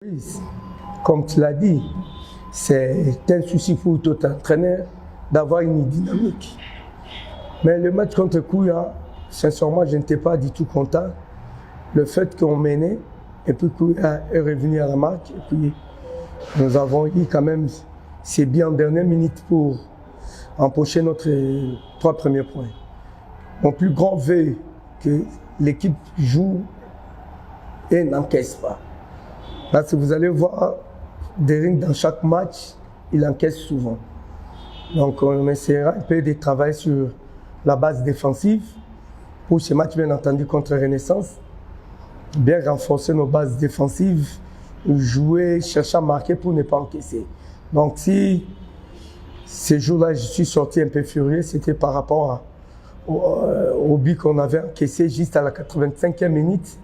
Oui, comme tu l'as dit, c'est un souci pour tout entraîneur d'avoir une dynamique. Mais le match contre Kouya, sincèrement, je n'étais pas du tout content. Le fait qu'on menait, et puis Kouya est revenu à la marque, et puis nous avons eu quand même, c'est bien en dernière minute pour empocher notre 3 premiers points. Mon plus grand vœu, que l'équipe joue et n'encaisse pas. Parce que vous allez voir, Derrick dans chaque match, il encaisse souvent. Donc on essaiera un peu de travailler sur la base défensive pour ce match, bien entendu, contre Renaissance. Bien renforcer nos bases défensives, jouer, chercher à marquer pour ne pas encaisser. Donc si ces jours-là, je suis sorti un peu furieux, c'était par rapport au but qu'on avait encaissé juste à la 85e minute.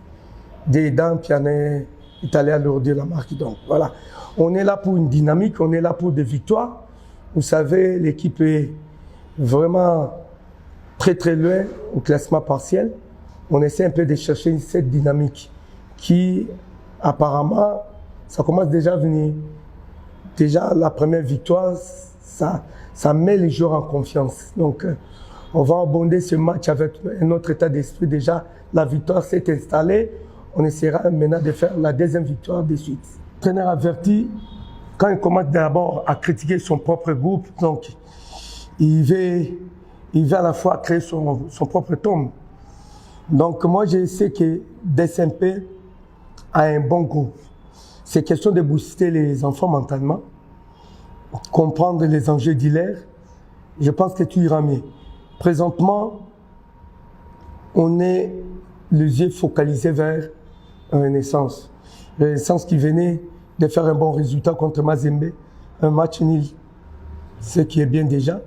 Dedans, Pianet est allé alourdir la marque. Donc voilà, on est là pour une dynamique, on est là pour des victoires. Vous savez, l'équipe est vraiment très très loin au classement partiel. On essaie un peu de chercher cette dynamique qui, apparemment, ça commence déjà à venir. Déjà, la première victoire, ça met les joueurs en confiance. Donc, on va abonder ce match avec un autre état d'esprit. Déjà, la victoire s'est installée. On essaiera maintenant de faire la deuxième victoire de suite. Le traîneur averti, quand il commence d'abord à critiquer son propre groupe, donc il veut à la fois créer son propre tombe. Donc moi, je sais que DSMP a un bon groupe. C'est question de booster les enfants mentalement, comprendre les enjeux d'hilaire. Je pense que tout ira mieux. Présentement, on est les yeux focalisés vers Renaissance. Renaissance qui venait de faire un bon résultat contre Mazembe, un match nul, ce qui est bien déjà.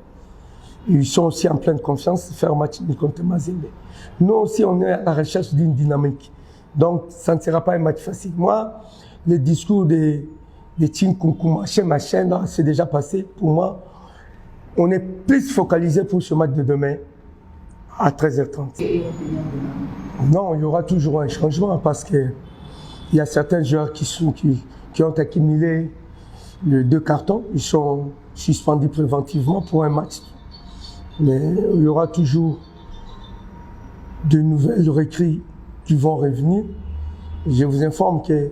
Ils sont aussi en pleine confiance de faire un match nul contre Mazembe. Nous aussi, on est à la recherche d'une dynamique. Donc, ça ne sera pas un match facile. Moi, le discours de Tinkunku, machin, c'est déjà passé. Pour moi, on est plus focalisé pour ce match de demain à 13h30. Non, il y aura toujours un changement parce qu'il y a certains joueurs qui ont accumulé les 2 cartons. Ils sont suspendus préventivement pour un match. Mais il y aura toujours de nouvelles recrues qui vont revenir. Je vous informe que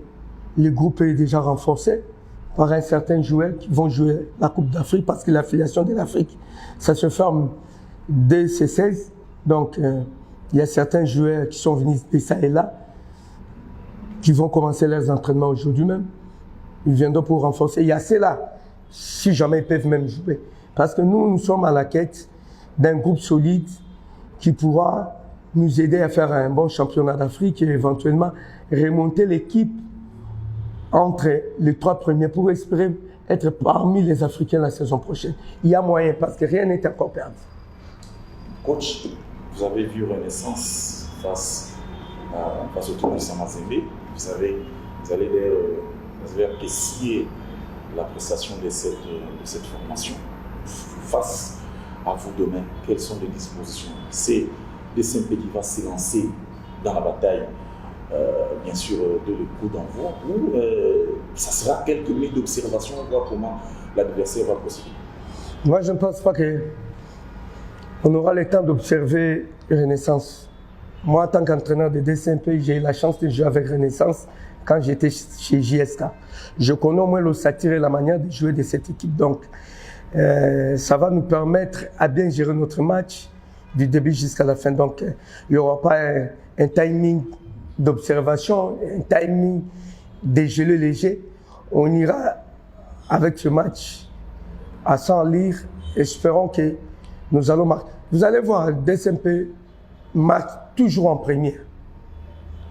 le groupe est déjà renforcé par un certain joueur qui vont jouer la Coupe d'Afrique parce que l'affiliation de l'Afrique, ça se forme dès C16. Donc, il y a certains joueurs qui sont venus de ça et là, qui vont commencer leurs entraînements aujourd'hui même. Ils viendront pour renforcer. Il y a ceux-là, si jamais ils peuvent même jouer. Parce que nous sommes à la quête d'un groupe solide qui pourra nous aider à faire un bon championnat d'Afrique et éventuellement remonter l'équipe entre les 3 premiers pour espérer être parmi les Africains la saison prochaine. Il y a moyen parce que rien n'est encore perdu. Coach, vous avez vu Renaissance face au tour de Mazembe. Vous avez apprécié la prestation de cette formation. Face à vous demain, quelles sont les dispositions? C'est DSMP qui va s'élancer dans la bataille, bien sûr, de le coup d'envoi, ou ça sera quelques minutes d'observation, on voir comment l'adversaire va procéder? Moi, je ne pense pas qu'on aura le temps d'observer Renaissance. Moi, en tant qu'entraîneur de DSMP, j'ai eu la chance de jouer avec Renaissance quand j'étais chez JSK. Je connais au moins l'ossature et la manière de jouer de cette équipe. Donc, ça va nous permettre à bien gérer notre match du début jusqu'à la fin. Donc, il n'y aura pas un timing d'observation, un timing de gelé léger. On ira avec ce match à 100 lire. Espérons que nous allons marquer. Vous allez voir, DSMP marque toujours en première.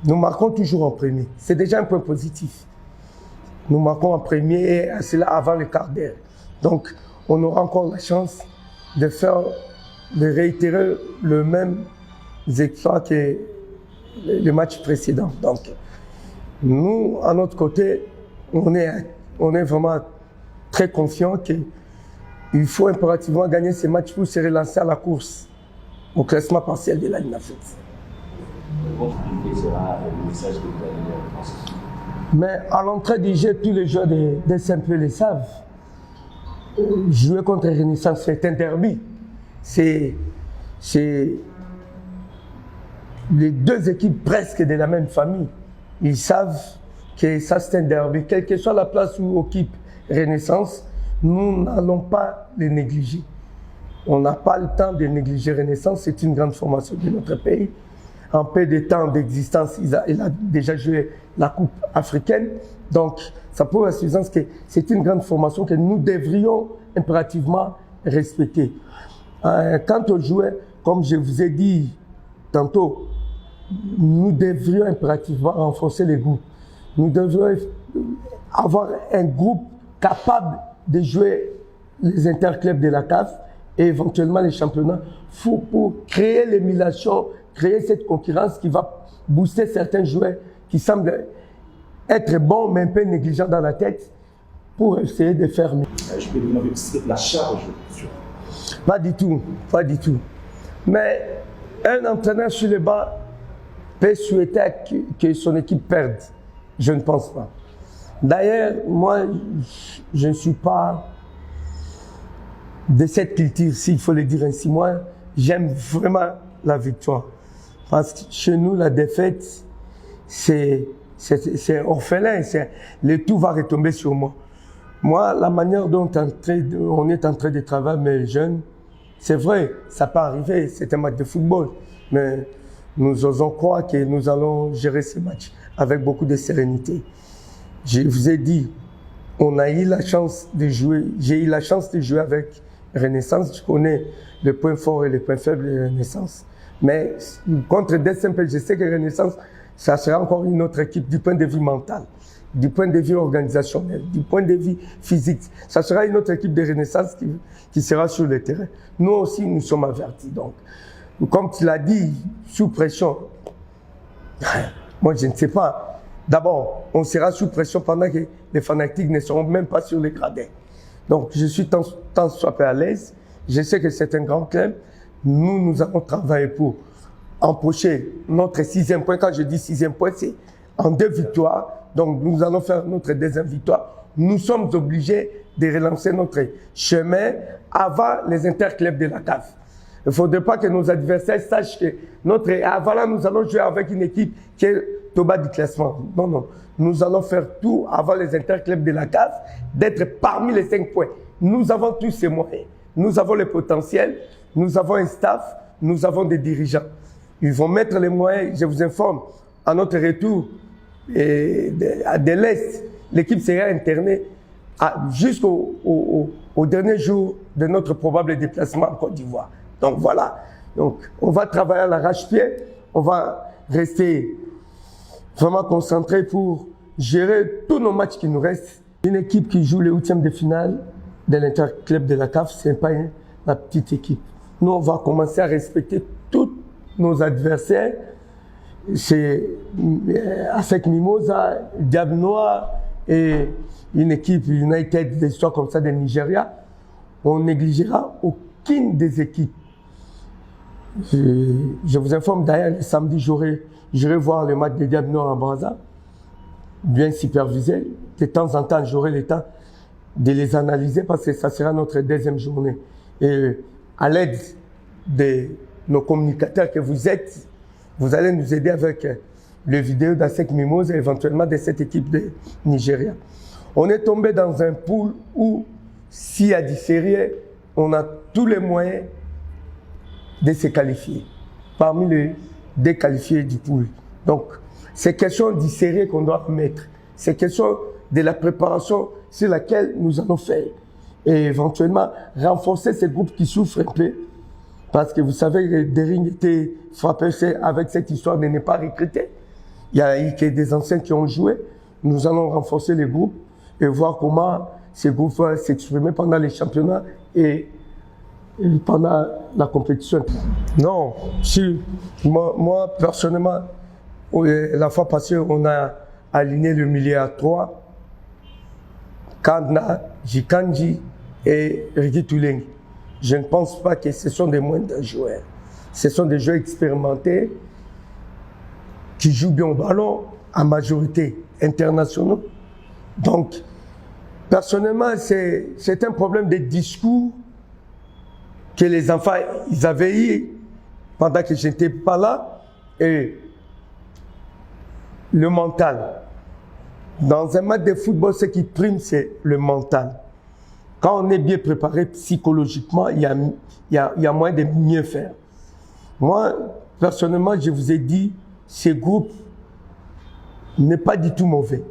Nous marquons toujours en premier. C'est déjà un point positif. Nous marquons en premier et c'est là avant le quart d'heure. Donc, on aura encore la chance de réitérer le même exploit que le match précédent. Donc, nous, à notre côté, on est vraiment très confiants qu'il faut impérativement gagner ces matchs pour se relancer à la course au classement partiel de la Ligue d'Afrique. Votre idée sera le message que vous allez leur transmettre. Mais à l'entrée du jeu, tous les joueurs des Saint-Peu le savent. Jouer contre Renaissance, c'est un derby. C'est les deux équipes presque de la même famille. Ils savent que ça c'est un derby. Quelle que soit la place où occupe Renaissance, nous n'allons pas les négliger. On n'a pas le temps de négliger Renaissance, c'est une grande formation de notre pays. En peu de temps d'existence, il a déjà joué la Coupe africaine. Donc, ça prouve à suffisance que c'est une grande formation que nous devrions impérativement respecter. Quant aux joueurs, comme je vous ai dit tantôt, nous devrions impérativement renforcer les groupes. Nous devrions avoir un groupe capable de jouer les interclubs de la CAF et éventuellement les championnats pour créer l'émulation, créer cette concurrence qui va booster certains joueurs qui semblent être bons mais un peu négligents dans la tête pour essayer de faire mieux. Je peux demander la charge sur... Pas du tout, pas du tout. Mais un entraîneur sur le banc peut souhaiter que son équipe perde. Je ne pense pas. D'ailleurs, moi, je ne suis pas de cette culture, s'il faut le dire ainsi. Moi, j'aime vraiment la victoire. Parce que chez nous, la défaite, c'est orphelin. Le tout va retomber sur moi. Moi, la manière dont on est en train de travailler, mes jeunes, c'est vrai, ça peut arriver, c'est un match de football. Mais nous osons croire que nous allons gérer ce match avec beaucoup de sérénité. Je vous ai dit, on a eu la chance de jouer, j'ai eu la chance de jouer avec Renaissance. Je connais les points forts et les points faibles de Renaissance. Mais contre des simples, je sais que Renaissance, ça sera encore une autre équipe du point de vue mental, du point de vue organisationnel, du point de vue physique. Ça sera une autre équipe de Renaissance qui sera sur le terrain. Nous aussi, nous sommes avertis. Donc, comme tu l'as dit, sous pression, moi je ne sais pas. D'abord, on sera sous pression pendant que les fanatiques ne seront même pas sur les gradins. Donc, je suis tant soit peu à l'aise. Je sais que c'est un grand club. Nous allons travailler pour empocher notre 6e point. Quand je dis 6e point, c'est en 2 victoires. Donc, nous allons faire notre 2e victoire. Nous sommes obligés de relancer notre chemin avant les interclubs de la CAF. Il ne faudrait pas que nos adversaires sachent que voilà, nous allons jouer avec une équipe qui est au bas du classement. Non, non. Nous allons faire tout avant les interclubs de la CAF d'être parmi les 5 points. Nous avons tous ces moyens. Nous avons le potentiel, nous avons un staff, nous avons des dirigeants. Ils vont mettre les moyens, je vous informe, à notre retour de l'Est, l'équipe sera internée jusqu'au dernier jour de notre probable déplacement en Côte d'Ivoire. Donc voilà, donc, on va travailler à l'arrache-pied, on va rester vraiment concentré pour gérer tous nos matchs qui nous restent. Une équipe qui joue les 8e de finale de l'interclub de la CAF, ce n'est pas la petite équipe. Nous, on va commencer à respecter tous nos adversaires. C'est avec Mimosa, Diable Noir et une équipe United, des histoires comme ça de Nigeria. On négligera aucune des équipes. Je vous informe d'ailleurs, le samedi, j'irai voir le match de Diable Noir en Brazza, bien supervisé. De temps en temps, j'aurai le temps de les analyser parce que ça sera notre 2e journée. Et à l'aide de nos communicateurs que vous êtes, vous allez nous aider avec les vidéos d'Asec Mimosa et éventuellement de cette équipe de Nigeria. On est tombé dans un pool où, s'il y a du sérieux, on a tous les moyens de se qualifier, parmi les déqualifiés du pool. Donc, c'est question du sérieux qu'on doit mettre. C'est question de la préparation sur laquelle nous allons faire. Et éventuellement, renforcer ces groupes qui souffrent un peu. Parce que vous savez que Dering était frappé avec cette histoire de ne pas recruter. Il y a eu que des anciens qui ont joué. Nous allons renforcer les groupes et voir comment ces groupes vont s'exprimer pendant les championnats et pendant la compétition. Non, si moi personnellement, la fois passée, on a aligné le milieu à 3. Kandna, Jikanji et Rigi Tuleng. Je ne pense pas que ce sont des moindres joueurs. Ce sont des joueurs expérimentés qui jouent bien au ballon en majorité. internationaux. Donc, personnellement, c'est un problème de discours que les enfants ils avaient eu pendant que je n'étais pas là, et le mental. Dans un match de football, ce qui prime, c'est le mental. Quand on est bien préparé psychologiquement, il y a moyen de mieux faire. Moi, personnellement, je vous ai dit, ce groupe n'est pas du tout mauvais.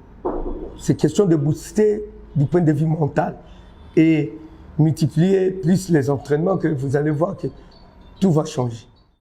C'est question de booster du point de vue mental et multiplier plus les entraînements, que vous allez voir que tout va changer.